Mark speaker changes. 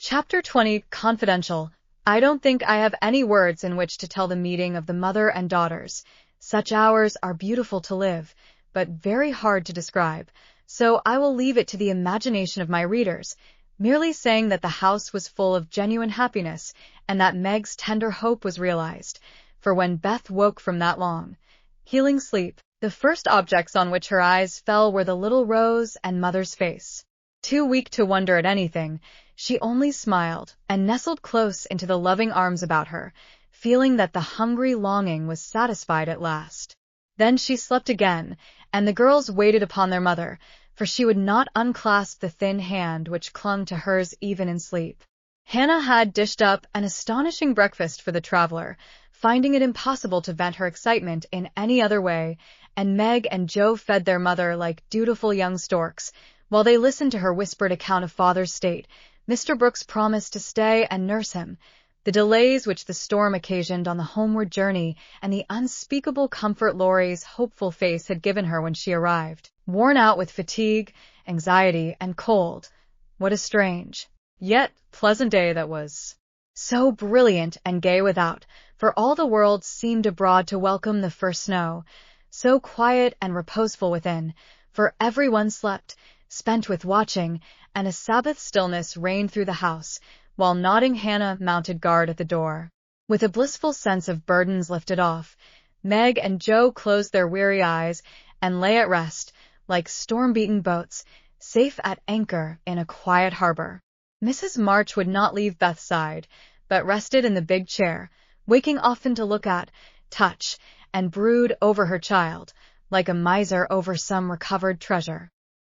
Speaker 1: Chapter 20, Confidential. I don't think I have any words in which to tell the meeting of the mother and daughters. Such hours are beautiful to live, but very hard to describe, so I will leave it to the imagination of my readers, merely saying that the house was full of genuine happiness and that Meg's tender hope was realized, for when Beth woke from that long, healing sleep, the first objects on which her eyes fell were the little Rose and mother's face. Too weak to wonder at anything, she only smiled and nestled close into the loving arms about her, feeling that the hungry longing was satisfied at last. Then she slept again, and the girls waited upon their mother, for she would not unclasp the thin hand which clung to hers even in sleep. Hannah had dished up an astonishing breakfast for the traveler, finding it impossible to vent her excitement in any other way, and Meg and Joe fed their mother like dutiful young storks, while they listened to her whispered account of father's state. Mr. Brooks promised to stay and nurse him. The delays which the storm occasioned on the homeward journey and the unspeakable comfort Laurie's hopeful face had given her when she arrived, worn out with fatigue, anxiety, and cold. What a strange, yet pleasant day that was. So brilliant and gay without, for all the world seemed abroad to welcome the first snow. So quiet and reposeful within, for everyone slept, spent with watching, and a Sabbath stillness reigned through the house, while nodding Hannah mounted guard at the door. With a blissful sense of burdens lifted off, Meg and Joe closed their weary eyes and lay at rest, like storm-beaten boats, safe at anchor in a quiet harbor. Mrs. March would not leave Beth's side, but rested in the big chair, waking often to look at, touch, and brood over her child, like a miser over some recovered treasure.